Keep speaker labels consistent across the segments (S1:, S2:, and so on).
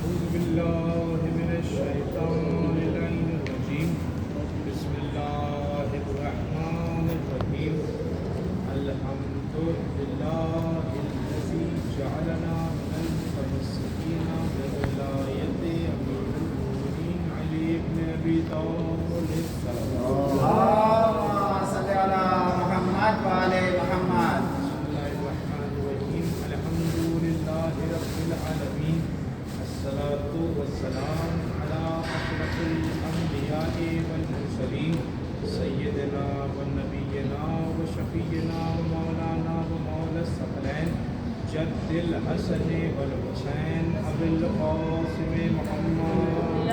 S1: أعوذ بالله من الشيطان الرجيم. بسم الله الرحمن الرحيم. الحمد لله الذي جعلنا من المتمسكين بولاية أمير المؤمنين علي بن أبي طالب.
S2: اللهم صل على محمد وآل محمد.
S1: بسم الله الرحمن الرحيم. الحمد لله رب العالمين. الصلاة والسلام على أشرف الأنبياء والمرسلين سيدنا ونبينا وشفينا ومولانا ومولى الثقلين جد الحسن والحسين أبي القاسم محمد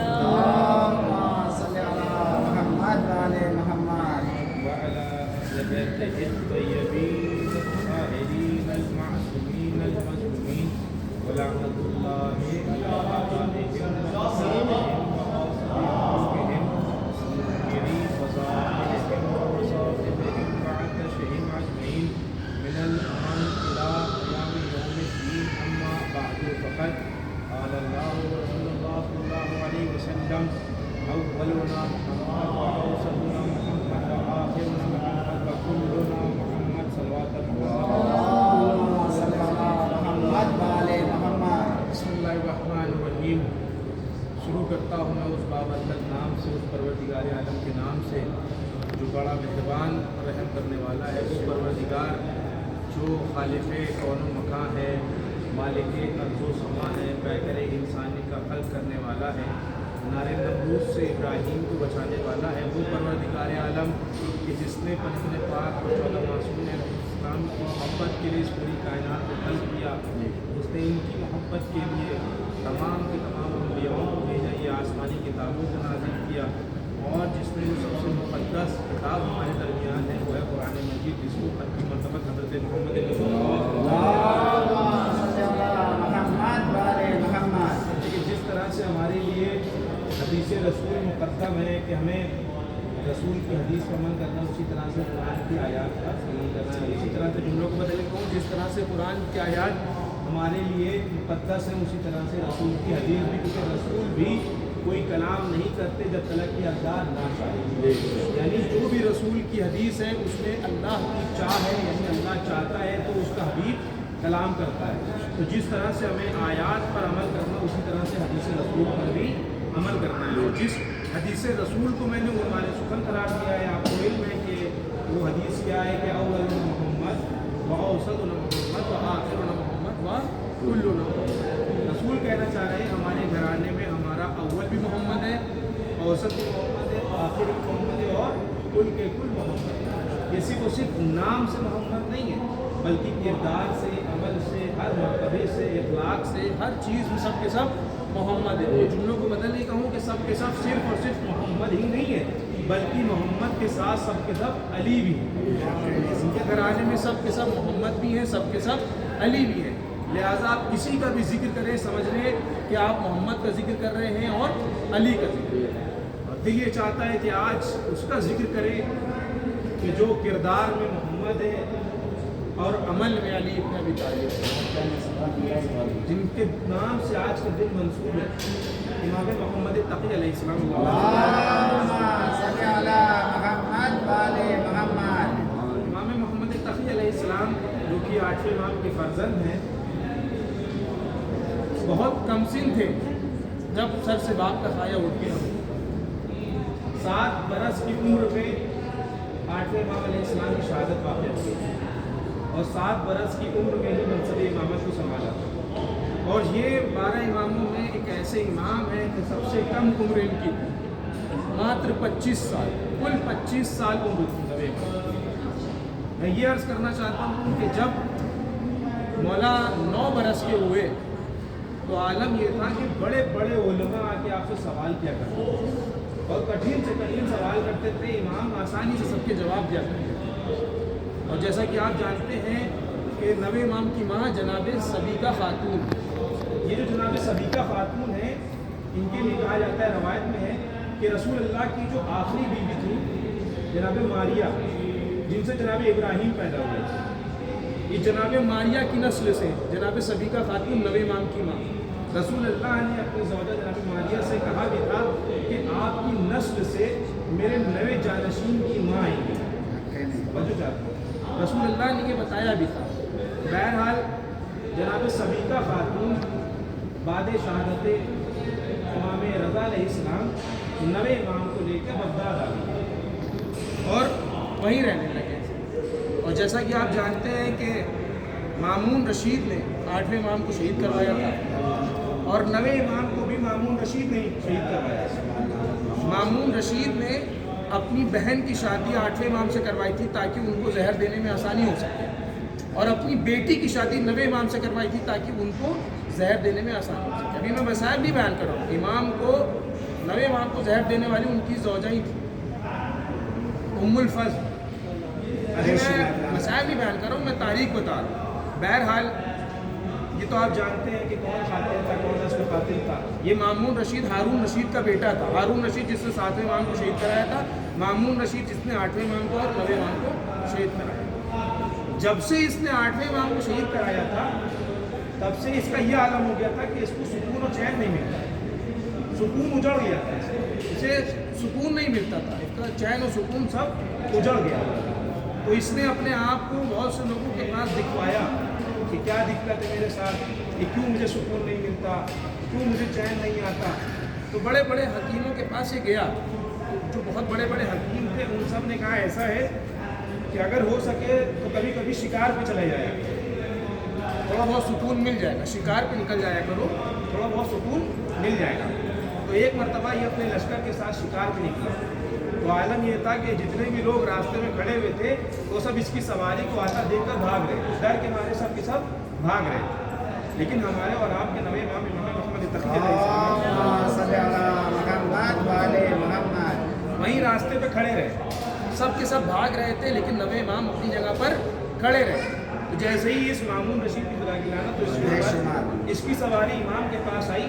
S2: اللهم صل على محمد وآل محمد.
S1: وعلى أهل بيته الطيبين الطاهرين المعصومين المظلومين ولعنة الله على أعدائهم وأصحابهم وأصحابهم ومنكري فضائلهم ومصائبهم وعتشهم أجمعين من الآن إلى قيام يوم الدين. أما بعد فقد قال الله ورسول الله صلى الله عليه وسلم: أولنا محمد وأوسطنا محمد وآخرنا محمد وكلنا محمد صلوات الله.
S2: اللهم صل على محمد وآل محمد.
S1: بسم اللہ الرحمن الرحیم. شروع کرتا ہوں میں اس بابرکت نام سے، اس پروردگار عالم کے نام سے جو بڑا مہربان رحم کرنے والا ہے. وہ پروردگار جو خالق کون و مکان ہے، مالک ارض و سما ہے، پیکر انسانی کا خلق کرنے والا ہے، نار نمرود سے ابراہیم کو بچانے والا ہے. وہ پروردگار عالم کہ جس نے پنجن پاک اور چودہ معصوم اسلام کی محبت کے لیے اس پوری کائنات کو خلق کیا. اس نے ان کی محبت کے لیے تمام کے تمام انبیاءوں کو بھیجا، یہ آسمانی کتابوں کو نازل کیا. اور جس نے جو سب سے مقدس کتاب ہمارے درمیان ہے وہ ہے قرآن مجید، جس کو خط کی مرتبہ حضرت محمد
S2: اللهم صل على محمد وآل محمد.
S1: کہ جس طرح سے ہمارے لیے حدیث رسول مقدم ہے کہ ہمیں رسول کی حدیث پر عمل کرنا، اسی طرح سے قرآن کی آیات پر عمل کرنا ہے. اسی طرح سے جملوں کو بدلے کہوں، جس طرح سے قرآن کی آیات ہمارے لیے مقدس ہیں، اسی طرح سے رسول کی حدیث بھی، کیونکہ رسول بھی کوئی کلام نہیں کرتے جب تلک کی اقدار نہ چاہے. یعنی جو بھی رسول کی حدیث ہے اس میں اللہ کی چاہ ہے، یعنی اللہ چاہتا ہے تو اس کا حبیب کلام کرتا ہے. تو جس طرح سے ہمیں آیات پر عمل کرنا، اسی طرح سے حدیث رسول پر بھی عمل کرنا ہے. اور جس حدیث رسول کو میں نے عنوان سخن قرار دیا ہے، آپ کو علم ہے کہ وہ حدیث کیا ہے کہ اولنا محمد و اوسطنا محمد و آخرنا محمد و کلنا محمد. رسول کہنا چاہ رہے ہیں ہمارے گھرانے میں ہمارا اول بھی محمد ہے، اوسط بھی محمد ہے، آخر بھی محمد ہے اور کل کے کل محمد ہے. یہ صرف نام سے محمد نہیں ہے، بلکہ کردار سے، عمل سے، ہر مرتبے سے، اخلاق سے، ہر چیز میں سب کے سب محمد ہے. وہ جملوں کو بدل نہیں کہوں کہ سب کے سب صرف اور صرف محمد ہی نہیں ہے، بلکہ محمد کے ساتھ سب کے سب علی بھی ہیں. ان کے گھرانے میں سب کے سب محمد بھی ہیں، سب کے سب علی بھی ہیں. لہٰذا آپ کسی کا بھی ذکر کریں سمجھ لیں کہ آپ محمد کا ذکر کر رہے ہیں اور علی کا ذکر کر رہے ہیں. اور دل یہ چاہتا ہے کہ آج اس کا ذکر کریں کہ جو کردار میں محمد ہے اور عمل میں علی ابن ابی طالب ہے، جن کے نام سے آج کا دن منسوب ہے. امام محمد تقی علیہ السلام.
S2: اللهم صل على محمد وآل محمد.
S1: امام محمد تقی علیہ السلام جو کہ 8ویں امام کے فرزند ہیں، بہت کم سن تھے جب سر سے باپ کا سایہ اٹھ گیا. 7 برس کی عمر میں 8ویں امام علیہ السلام کی شہادت واقع ہوئی اور 7 برس کی عمر میں ہی منصب امامت کو سنبھالا. اور یہ 12 اماموں میں ایک ایسے امام ہیں کہ سب سے کم عمر ان کی ماتر 25 سال، کل 25 سال عمر تھی. میں یہ عرض کرنا چاہتا ہوں کہ جب مولا 9 برس کے ہوئے تو عالم یہ تھا کہ بڑے بڑے علماء آ کے آپ سے سوال کیا کرتے تھے اور کٹھن سے کٹھن سوال کرتے تھے. امام آسانی سے سب کے جواب دیا کرتے تھے. اور جیسا کہ آپ جانتے ہیں کہ 9ویں امام کی ماں جناب سبیکہ خاتون، یہ جو جناب سبیکہ خاتون ہیں ان کے لیے کہا جاتا ہے، روایت میں ہے کہ رسول اللہ کی جو آخری بیوی تھی جناب ماریہ، جن سے جناب ابراہیم پیدا ہوئے تھے، یہ جناب ماریہ کی نسل سے جناب سبیکہ خاتون 9ویں امام کی ماں، رسول اللہ نے اپنی زوجہ جناب ماریہ سے کہا بھی تھا کہ آپ کی نسل سے میرے نوے جانشین کی ماں آئیں گی. رسول اللہ نے یہ بتایا بھی تھا. بہرحال جناب سبیکہ خاتون بعد شہادت امام رضا علیہ السلام نوے امام کو لے کے بغداد آ گئی اور وہیں رہنے لگے. اور جیسا کہ آپ جانتے ہیں کہ مامون رشید نے 8ویں امام کو شہید کروایا تھا اور نوے امام کو بھی مامون رشید نے شہید کروایا. مامون رشید نے اپنی بہن کی شادی 8ویں امام سے کروائی تھی تاکہ ان کو زہر دینے میں آسانی ہو سکے, اور اپنی بیٹی کی شادی 9ویں امام سے کروائی تھی تاکہ ان کو زہر دینے میں آسانی ہو سکے. ابھی میں مسائل بھی بیان کر رہا ہوں. امام کو 9ویں امام کو زہر دینے والی ان کی زوجہ ہی تھی ام الفضل. ابھی میں مسائل بھی بیان کر رہا ہوں, میں تاریخ بتا رہا ہوں. بہرحال یہ تو آپ جانتے ہیں کہ کون قاتل تھا, کون اس میں قاتل تھا. یہ مامون رشید ہارون رشید کا بیٹا تھا. ہارون رشید جس نے 7ویں امام کو شہید کرایا تھا, مامون رشید جس نے 8ویں امام کو اور 9ویں امام کو شہید کرایا. جب سے اس نے 8ویں امام کو شہید کرایا تھا تب سے اس کا یہ عالم ہو گیا تھا کہ اس کو سکون و چین نہیں ملتا. سکون اجڑ گیا تھا, اسے سکون نہیں ملتا تھا, اس کا چین و سکون سب اجڑ گیا. تو اس نے اپنے آپ کو بہت سے لوگوں کے پاس دکھوایا کہ کیا دقت ہے میرے ساتھ, کہ کیوں مجھے سکون نہیں ملتا, کیوں مجھے چین نہیں آتا. تو بڑے بڑے حکیموں کے پاس یہ گیا, جو بہت بڑے بڑے حکیم تھے ان سب نے کہا ایسا ہے کہ اگر ہو سکے تو کبھی کبھی شکار پہ چلے جایا, تھوڑا بہت سکون مل جائے گا. شکار پہ نکل جایا کرو, تھوڑا بہت سکون مل جائے گا. تو ایک مرتبہ یہ اپنے لشکر کے ساتھ شکار پہ نکلا. تو عالم یہ تھا کہ جتنے بھی لوگ راستے میں کھڑے ہوئے تھے وہ سب اس کی سواری کو آتا دیکھ کر بھاگ رہے تھے, ڈر کے مارے سب کے سب بھاگ رہے تھے. لیکن ہمارے اور آپ کے نوے امام امام محمد تقی وہیں راستے پہ کھڑے رہے, سب کے سب بھاگ رہے تھے لیکن نوے امام اپنی جگہ پر کھڑے رہے. تو جیسے ہی اس مامون رشید کی خدا کی لعنت تو اس کی سواری امام کے پاس آئی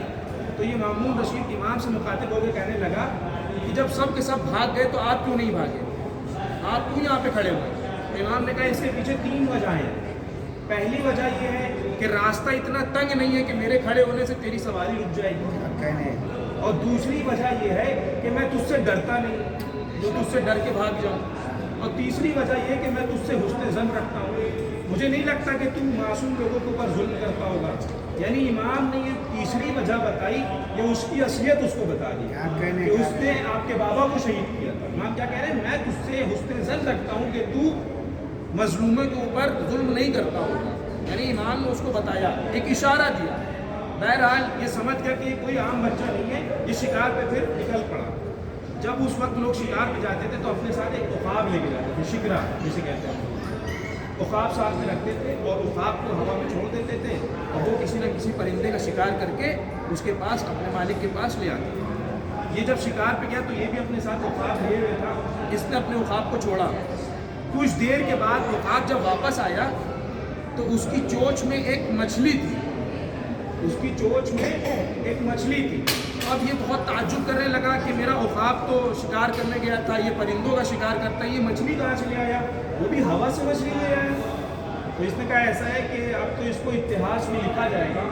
S1: تو یہ مامون رشید امام سے مخاطب ہو کے کہنے لگا کہ جب سب کے سب بھاگ گئے تو آپ کیوں نہیں بھاگے, آپ کیوں یہاں پہ کھڑے ہوئے. امام نے کہا اس کے پیچھے 3 وجہیں ہیں. پہلی وجہ یہ ہے کہ راستہ اتنا تنگ نہیں ہے کہ میرے کھڑے ہونے سے تیری سواری رک جائے گی, اور دوسری وجہ یہ ہے کہ میں تجھ سے ڈرتا نہیں جو تجھ سے ڈر کے بھاگ جاؤں, اور تیسری وجہ یہ کہ میں تجھ سے حسن ظن رکھتا ہوں, مجھے نہیں لگتا کہ تم معصوم لوگوں کے اوپر ظلم کرتا ہوگا. یعنی امام نے یہ تیسری وجہ بتائی کہ اس کی اصلیت اس کو بتا دی کہ اس نے آپ کے بابا کو شہید کیا تھا. امام کیا کہہ رہے ہیں, میں تجھ سے حسن ظن رکھتا ہوں کہ تو مظلوموں کے اوپر ظلم نہیں کرتا ہوگا. یعنی امام نے اس کو بتایا, ایک اشارہ دیا. بہرحال یہ سمجھ گیا کہ کوئی عام بچہ نہیں ہے, یہ شکار پہ پھر نکل پڑا. جب اس وقت لوگ شکار پہ جاتے تھے تو اپنے ساتھ ایک عقاب لے کے جاتے تھے, شکرا جسے کہتے ہیں. عقاب ساتھ میں رکھتے تھے اور عقاب کو ہوا میں چھوڑ دیتے تھے اور وہ کسی نہ کسی پرندے کا شکار کر کے اس کے پاس اپنے مالک کے پاس لے آتے. یہ جب شکار پہ گیا تو یہ بھی اپنے ساتھ عقاب لیے ہوئے تھا. اس نے اپنے عقاب کو چھوڑا. کچھ دیر کے بعد عقاب جب واپس آیا تو اس کی چونچ میں ایک مچھلی تھی, اس کی چونچ میں ایک مچھلی تھی. اب یہ بہت تعجب کرنے لگا کہ میرا عقاب تو شکار کرنے گیا تھا, یہ پرندوں کا شکار کرتا ہے, یہ مچھلی کہاں سے لے آیا, وہ بھی ہوا سے مچھلی لے آیا. تو اس نے کہا ایسا ہے کہ اب تو اس کو اتہاس میں لکھا جائے گا,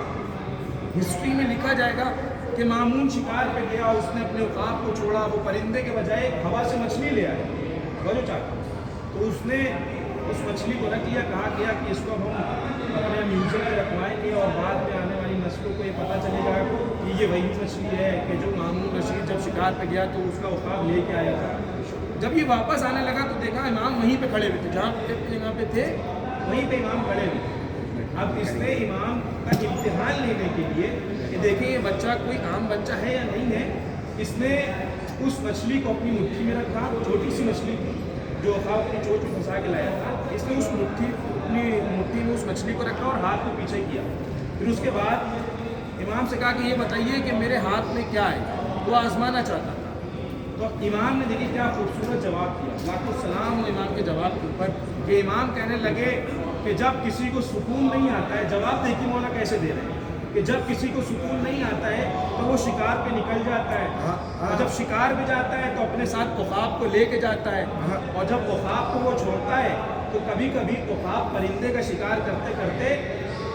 S1: ہسٹری میں لکھا جائے گا کہ مامون شکار پہ گیا, اس نے اپنے عقاب کو چھوڑا, وہ پرندے کے بجائے ہوا سے مچھلی لے آیا. بولو چاہتا تو اس نے اس مچھلی کو رکھ لیا. کہا گیا کہ اس کو ہم اپنے میوزیم میں رکھوائیں گے اور بعد میں آنے والی نسلوں کو یہ پتہ چلے گا کہ یہ وہی مچھلی ہے کہ جو مامون رشید جب شکار پہ گیا تو اس کا عقاب لے کے آیا تھا. جب یہ واپس آنے لگا تو دیکھا امام وہیں پہ کھڑے ہوئے تھے, جہاں پہ تھے وہیں پہ امام کھڑے ہوئے. اب اس نے امام کا امتحان لینے کے لیے کہ دیکھیں یہ بچہ کوئی عام بچہ ہے یا نہیں ہے, اس نے اس مچھلی کو اپنی مٹھی میں رکھا. چھوٹی سی مچھلی تھی جو عقاب اپنی چونچ میں پھنسا کے لایا تھا. اس نے اس اپنی مٹھی میں اس مچھلی کو رکھا اور ہاتھ کو پیچھے کیا. پھر اس کے بعد امام سے کہا کہ یہ بتائیے کہ میرے ہاتھ میں کیا ہے, وہ آزمانا چاہتا تھا. تو امام نے دیکھیے کیا خوبصورت جواب دیا, لاکھوں السلام ہو امام کے جواب کے اوپر. کہ امام کہنے لگے کہ جب کسی کو سکون نہیں آتا ہے, جواب دیکھیے مولا کیسے دے رہے ہیں, کہ جب کسی کو سکون نہیں آتا ہے تو وہ شکار پہ نکل جاتا ہے, اور جب شکار پہ جاتا ہے تو اپنے ساتھ عقاب کو لے کے جاتا ہے, اور جب عقاب کو وہ چھوڑتا ہے تو کبھی کبھی عقاب پرندے کا شکار کرتے کرتے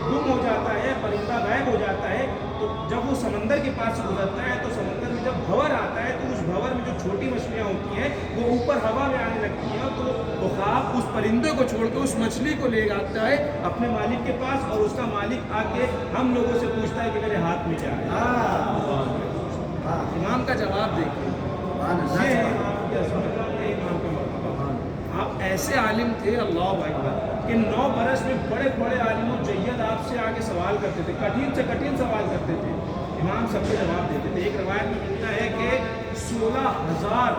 S1: گم ہو جاتا ہے, پرندہ غائب ہو جاتا ہے, تو جب وہ سمندر کے پاس گزرتا ہے تو سمندر میں جب بھنور آتا ہے تو اس بھنور میں جو چھوٹی مچھلیاں ہوتی ہیں وہ اوپر ہوا میں آنے لگتی ہیں، تو وہ خواب اس پرندے کو چھوڑ کے اس مچھلی کو لے جاتا ہے اپنے مالک کے پاس، اور اس کا مالک آ کے ہم لوگوں سے پوچھتا ہے کہ میرے ہاتھ میں کیا ہے۔ امام کا جواب دیکھیں، یہ ہے امام کی عظمت، یہ امام کا مرتبہ۔ آپ ایسے عالم تھے، اللہ اکبر، کہ 9 برس میں بڑے بڑے عالم و جید آپ سے آ کے سوال کرتے تھے، کٹھن سے کٹھن سوال کرتے تھے، امام سب کو جواب دیتے تھے۔ ایک روایت میں ملتا ہے کہ 16,000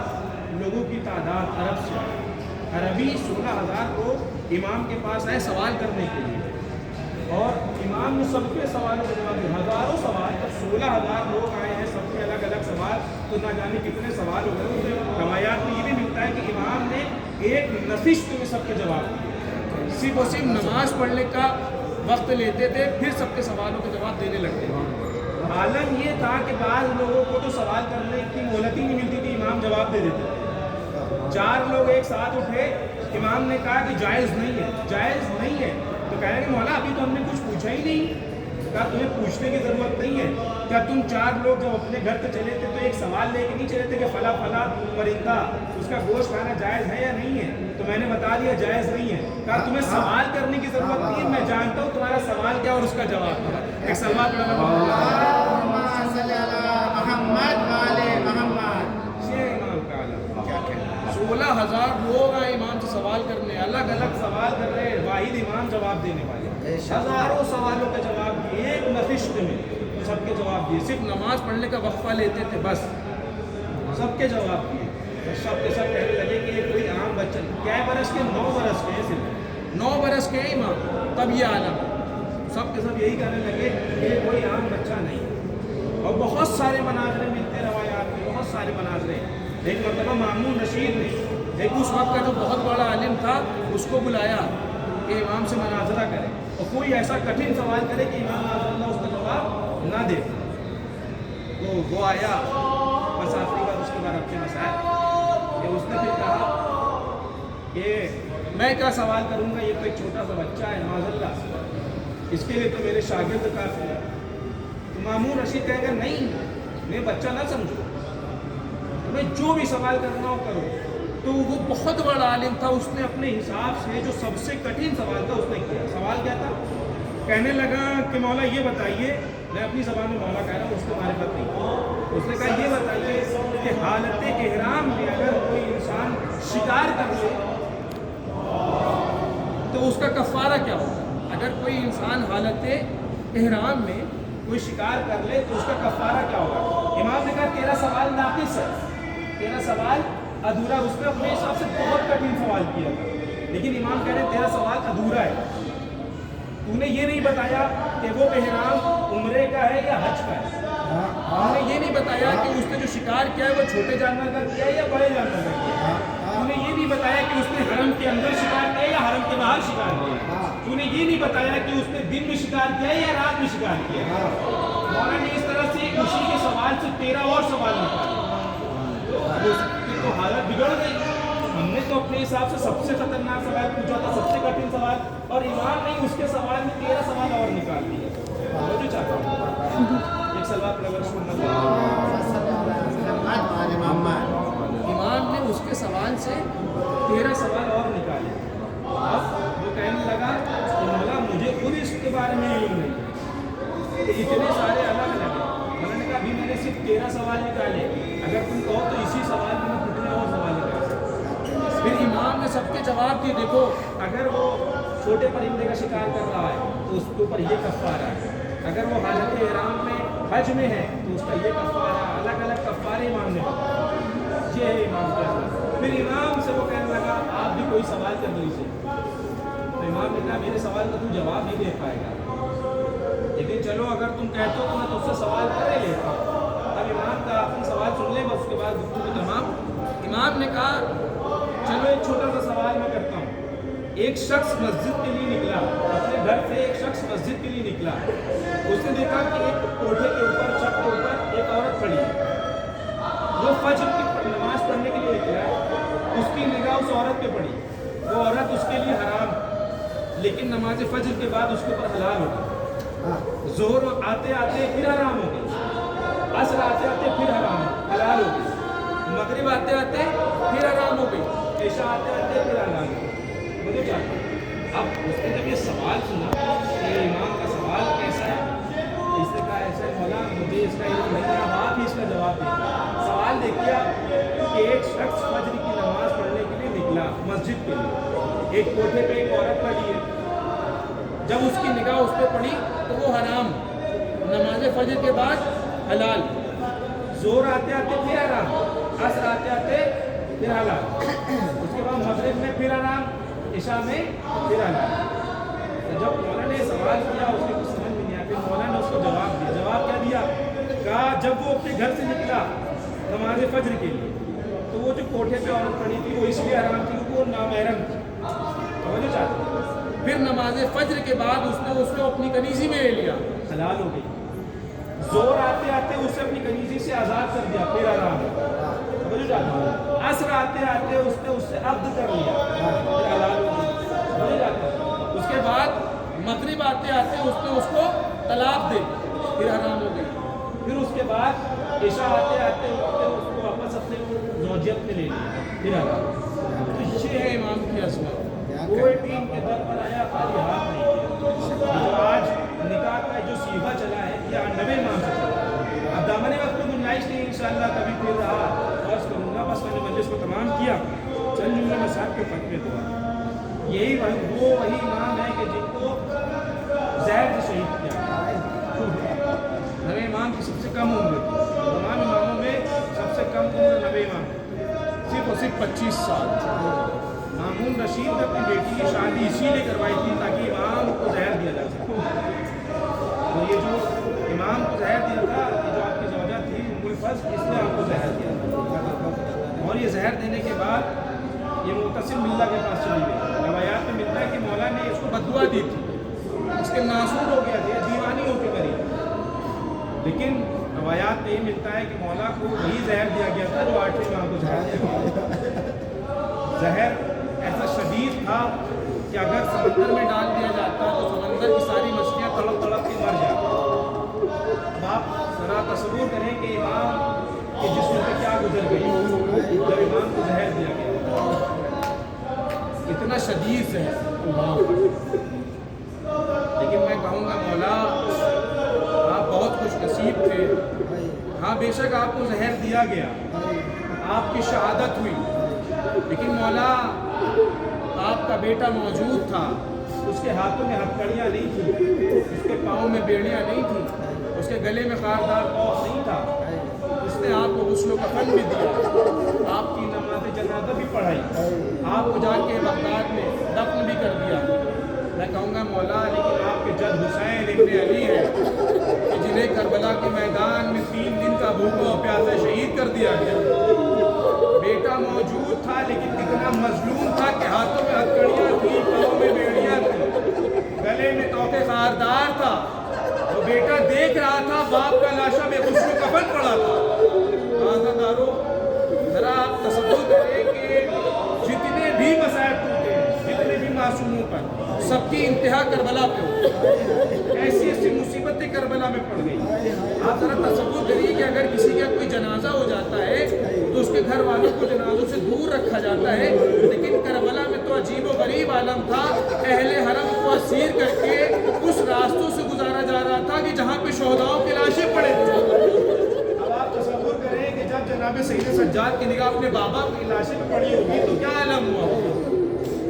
S1: لوگوں کی تعداد عرب سے، عربی 16,000 لوگ امام کے پاس آئے سوال کرنے کے لیے، اور امام نے سب کے سوالوں کے جواب دیے، ہزاروں سوال، جب 16,000 لوگ آئے ہیں سب کے الگ الگ سوال، تو نہ جانے کتنے سوال ہو گئے۔ مجھے روایات میں یہ بھی ملتا ہے کہ امام نے ایک نشست میں سب کے جواب دیے، صرف اور صرف نماز پڑھنے کا وقت لیتے تھے، پھر سب کے سوالوں کے جواب دینے لگتے تھے۔ عالم یہ تھا کہ بعض لوگوں کو تو سوال کرنے کی مہلت ہی نہیں ملتی تھی، امام جواب دے دیتے تھے۔ 4 لوگ ایک ساتھ اٹھے، امام نے کہا کہ جائز نہیں ہے، جائز نہیں ہے، تو کہہ رہے کہ مولا ابھی تو ہم نے کچھ پوچھا ہی نہیں۔ کہا تمہیں پوچھنے کی ضرورت نہیں ہے، کیا تم 4 لوگ جب اپنے گھر پہ چلے تھے تو ایک سوال لے کے نہیں چلے تھے کہ فلاں فلاں پرندہ اس کا گوشت کھانا جائز ہے یا نہیں ہے؟ تو میں نے بتا دیا جائز نہیں ہے۔ کہا تمہیں سوال کرنے کی ضرورت نہیں ہے، میں جانتا ہوں تمہارا سوال کیا اور اس کا جواب کیا۔ ایک سوال یہ امام کا عالم کیا کہنا، 16,000 لوگ آئے امام سے سوال کرنے، الگ الگ سوال کر رہے، واحد امام جواب دینے والے، ہزاروں سوالوں کے جواب دیے ایک نشست میں، سب کے جواب دیے، صرف نماز پڑھنے کا وقفہ لیتے تھے بس، سب کے جواب دیے۔ سب کے سب کہنے لگے کہ یہ کوئی عام بچہ، کیا برس کے 9 برس کے ہیں، صرف 9 برس کے ہیں امام، تب یہ عالم، سب کے سب یہی کہنے لگے کہ یہ کوئی عام بچہ نہیں۔ اور بہت سارے مناظرے ملتے ہیں روایات میں، بہت سارے مناظرے۔ ایک مرتبہ مامون رشید نے ایک اس وقت کا جو بہت بڑا عالم تھا اس کو بلایا کہ امام سے مناظرہ کرے، اور کوئی ایسا کٹھن سوال کرے کہ امام اللہ اس کا جواب نہ دے، تو وہ آیا بس آخری بار اس کے بعد اپنے مسائل کہ اس نے پھر کہا کہ میں کیا سوال کروں گا، یہ تو ایک چھوٹا سا بچہ ہے معاذ اللہ، اس کے لیے تو میرے شاگرد کافی ہے۔ تو مامون رشید کہے گا نہیں، میں بچہ نہ سمجھو، تمہیں جو بھی سوال کرنا ہو کرو۔ تو وہ بہت بڑا عالم تھا، اس نے اپنے حساب سے جو سب سے کٹھن سوال تھا اس نے کیا۔ سوال کیا تھا؟ کہنے لگا کہ مولا یہ بتائیے، میں اپنی زبان میں مولا کہہ رہا ہوں، اس کو معرفت نہیں، اس نے کہا یہ بتائیے کہ حالت احرام میں اگر کوئی انسان شکار کر لے تو اس کا کفارہ کیا ہوگا؟ اگر کوئی انسان حالت احرام میں کوئی شکار کر لے تو اس کا کفارہ کیا ہوگا؟ امام نے کہا تیرا سوال ناقص ہے، تیرا سوال ادھورا۔ اس نے اپنے حساب سے بہت کٹھن سوال کیا تھا، لیکن امام کہہ رہے تیرا سوال ادھورا ہے، تو نے یہ نہیں بتایا کہ وہ احرام عمرے کا ہے یا حج کا ہے، تو نے یہ نہیں بتایا کہ اس نے جو شکار کیا ہے وہ چھوٹے جانور کا کیا ہے یا بڑے جانور کا کیا ہے، تو نے یہ نہیں بتایا کہ اس نے حرم کے اندر شکار کیا ہے یا حرم کے باہر شکار کیا ہے، تو نے یہ نہیں بتایا کہ اس نے دن میں شکار کیا ہے یا رات میں شکار کیا ہے۔ مولانا نے اس طرح سے اسی کے سوال سے 13 اور سوال نکالے، تو حالت بگڑ گئی۔ ہم نے تو اپنے حساب سے سب سے خطرناک سوال پوچھا تھا، سب سے کٹھن سوال، اور امام نے اس کے سوال میں 13 سوال اور نکال دیے۔ جو چاہتا ہوں ایک سوال پر اگر امام نے اس کے سوال سے 13 سوال اور نکالے۔ اب وہ کہنے لگا کہ مولا مجھے خود اس کے بارے میں علم نہیں، کہ اتنے سارے الگ الگ ہیں۔ میں نے کہا ابھی میں نے صرف 13 سوال نکالے، اگر تم کہو تو اسی سوال میں کتنے اور سوال نکال سکتے۔ پھر امام نے سب کے جواب دیے، دیکھو اگر وہ چھوٹے پرندے کا شکار کر رہا ہے تو اس کے اوپر یہ کفارہ ہے، اگر وہ حالت احرام میں حج میں ہے تو اس کا یہ کفارہ، الگ الگ کفارے امام نے بتایا۔ یہ ہے امام کا جواب۔ پھر امام سے وہ کہنے لگا آپ بھی کوئی سوال کر لیجیے، تو امام نے کہا میرے سوال کا تم جواب نہیں دے پائے گا، لیکن چلو اگر تم کہتے ہو تو میں تم سے سوال کرے لیتا ہوں۔ اب امام کا اپنی سوال سن لے، بس اس کے بعد گفتگو تمام۔ امام نے کہا چلو ایک چھوٹا سا سوال میں کرتا ہوں۔ ایک شخص مسجد کے لیے نکلا، اپنے گھر سے ایک شخص مسجد کے لیے نکلا، اس نے دیکھا کہ ایک کوٹھے کے اوپر، چھت کے اوپر ایک عورت کھڑی ہے، وہ فجر کی نماز پڑھنے کے لیے نکلا ہے، اس کی نگاہ اس عورت پہ پڑی، وہ عورت اس کے لیے حرام، لیکن نماز فجر کے بعد اس کے اوپر حلال ہوگی۔ ظہر آتے آتے پھر حرام ہو گئی, عصر آتے آتے پھر حلال ہو گئی, مغرب آتے آتے پھر حرام ہو گئی, عشاء آتے آتے پھر حلال ہو گئی. مجھے کیا اب اس نے جب یہ سوال سنا کہ امام کا سوال کیسا ہے, اس نے کہا ایسا ہے مولا مجھے اس کا علم نہیں ہے, اب آپ ہی اس کا جواب دیں. سوال دیکھیے کہ ایک شخص فجر کی نماز پڑھنے کے لیے نکلا مسجد کے لیے, ایک کوٹھے پہ ایک عورت کھڑی ہے, جب اس کی نگاہ اس پہ پڑی تو وہ حرام, نماز فجر کے بعد حلال, زور آتے آتے پھر حرام, عصر آتے آتے پھر حلال, اس کے بعد مغرب میں پھر حرام, عشاء میں پھر حلال. جب مولانا نے سوال کیا اس کے کچھ سمجھ میں نہیں آیا, پھر مولانا نے اس کو جواب دیا. جواب کیا دیا؟ کہا جب وہ اپنے گھر سے نکلا نماز فجر کے لیے تو وہ جو کوٹھے پہ عورت پڑی تھی وہ اس لیے حرام تھی کیونکہ وہ نامحرم تھی. سمجھو چاہتے, پھر نماز فجر کے بعد اس نے اپنی کنیزی میں لے لیا, حلال ہو گئی. زور آتے آتے اس سے اپنی کنیزی سے آزاد کر دیا, پھر حرام. سمجھو چاہتے, عصر آتے آتے اس سے عبد کر لیا, پھر حلال ہو گئی. سمجھو چاہتے, اس کے بعد مغرب آتے آتے اس کو طلاق دے, پھر حرام ہو گئی. پھر اس کے بعد عشاء آتے آتے اس کو واپس اپنے زوجیت میں لے لیا, پھر حرام. تو یہ ہے امام کی عظمت. کوئی بھی ان کے در پر آیا خالی ہاتھ نہیں کیا. جو آج نکاح کا جو سیغہ چلا ہے یہ 90 امام سے چلا ہے. اب دامن وقت میں گنجائش نہیں, انشاءاللہ کبھی پھر رہا عرض کروں گا, بس میں نے مجلس کو تمام کیا. چند جملے میں صاحب کے فتوے دعا, یہی وہی امام ہے کہ جن کو زہر سے شہید کیا. 90 امام کی سب سے کم عمر تھی, تمام اماموں میں سب سے کم عمر 90 امام, صرف اور صرف 25 سال. مامون رشید نے اپنی بیٹی کی شادی اسی لیے کروائی تھی تاکہ امام کو زہر دیا جا سکے. تو یہ جو امام کو زہر دیا تھا, یہ جو آپ کی زوجہ تھی ام الفضل, اس نے آپ کو زہر دیا تھا. اور یہ زہر دینے کے بعد یہ معتصم ملا کے پاس چلی گئی. روایات میں ملتا ہے کہ مولا نے اس کو بددعا دی تھی, اس کے ناسور ہو گیا تھا, دیوانی ہو کے مری. لیکن روایات میں یہ ملتا ہے کہ مولا کو وہی زہر دیا گیا تھا جو 8ویں امام کو زہر دیا گیا. زہر ایسا شدید تھا کہ اگر سمندر میں ڈال دیا جاتا تو سمندر کی ساری مچھلیاں تڑپ تڑپ کے مر جاتی. اب آپ ذرا تصور کریں کہ امام کے جسم پہ کیا گزر گئی جب امام کو زہر دیا گیا, اتنا شدید زہر. لیکن میں کہوں گا مولا آپ بہت خوش نصیب تھے. ہاں بے شک آپ کو زہر دیا گیا, آپ کی شہادت ہوئی, لیکن مولا آپ کا بیٹا موجود تھا, اس کے ہاتھوں میں ہتھکڑیاں نہیں تھیں, اس کے پاؤں میں بیڑیاں نہیں تھیں, اس کے گلے میں خاردار پاؤں نہیں تھا. اس نے آپ کو غسل و کفن بھی دیا, آپ کی نماز جنازہ بھی پڑھائی, آپ کو جا کے بغداد میں دفن بھی کر دیا. میں کہوں گا مولا لیکن آپ کے جد حسین ابن علی ہے کہ جنہیں کربلا کے میدان میں 3 دن کا بھوکا و پیاسا شہید کر دیا گیا. بیٹا موجود تھا لیکن کتنا مظلوم تھا کہ ہاتھوں میں ہتھکڑیاں تھیں, پاؤں میں بیڑیاں تھیں, گلے میں توقے خاردار تھا. وہ بیٹا دیکھ رہا تھا باپ کا لاشا میں غسل و کفن پڑا تھا. دارو ذرا آپ تصور کریں کہ جتنے بھی مسائل ٹوٹے, جتنے بھی معصوموں پر, سب کی انتہا کربلا پہ ہو. ایسی ایسی مصیبتیں کربلا میں پڑ گئی. آپ ذرا تصور کریے کہ اگر کسی کا کوئی جنازہ ہو جاتا ہے تو اس کے گھر والوں کو جنازوں سے دور رکھا جاتا ہے, لیکن کربلا میں تو عجیب و غریب عالم تھا. اہل حرم کو اسیر کر کے اس راستوں سے گزارا جا رہا تھا کہ جہاں پہ شہداؤں کی لاشیں پڑے تھے. اب آپ تصور کریں کہ جب جناب سید سجاد کی نگاہ اپنے بابا کی لاشیں پہ پڑی ہوگی تو کیا عالم ہوا ہوگا.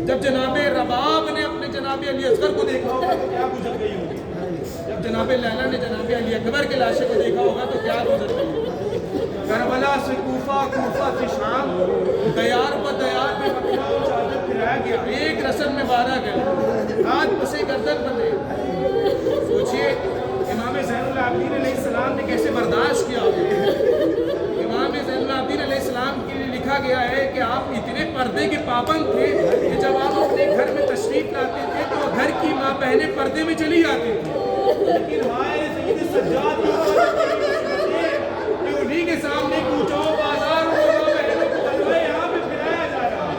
S1: جب جناب رباب نے اپنے جناب علی اصغر کو دیکھا ہوگا تو کیا گزر گئی ہوگی. جب جناب لیلا نے جناب علی اکبر کے لاشے کو دیکھا ہوگا تو کیا گزر گئی ہوگی. کربلا سے کوفہ, کوفہ سے شام, دیار و دیار میں مکہ و چادر پھرایا گیا. ایک رسم میں 12 گئے, ہاتھ پسے گردن بندے. سوچئے امام زین العابدین علیہ السلام نے کیسے برداشت کیا. امام زین العابدین علیہ السلام کے لیے لکھا گیا ہے کہ آپ اتنے پردے کے پابند تھے کہ جب آپ اپنے گھر میں تشریف لاتے تھے تو گھر کی ماں بہنیں پردے میں چلی جاتی تھی. لیکن ہمارے سید سجاد کہ انہی کے سامنے کوچوں بازار بہنوں کو بلوائے یہاں پہ پھرایا جا رہا.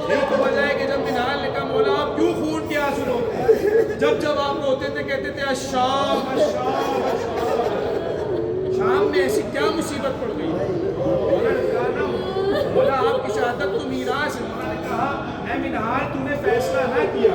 S1: یہی تو وجہ ہے کہ جب بلال نے کہا مولا آپ کیوں خون کے آنسو روتے ہیں, جب آپ روتے تھے کہتے تھے الشام الشام
S3: پہ ایسی کیا مصیبت پڑ گئی؟ مولا نے کہا نا مولا آپ کی شہادت تو میراث ہے۔ مولا نے کہا اے منہار، تو نے فیصلہ نہ کیا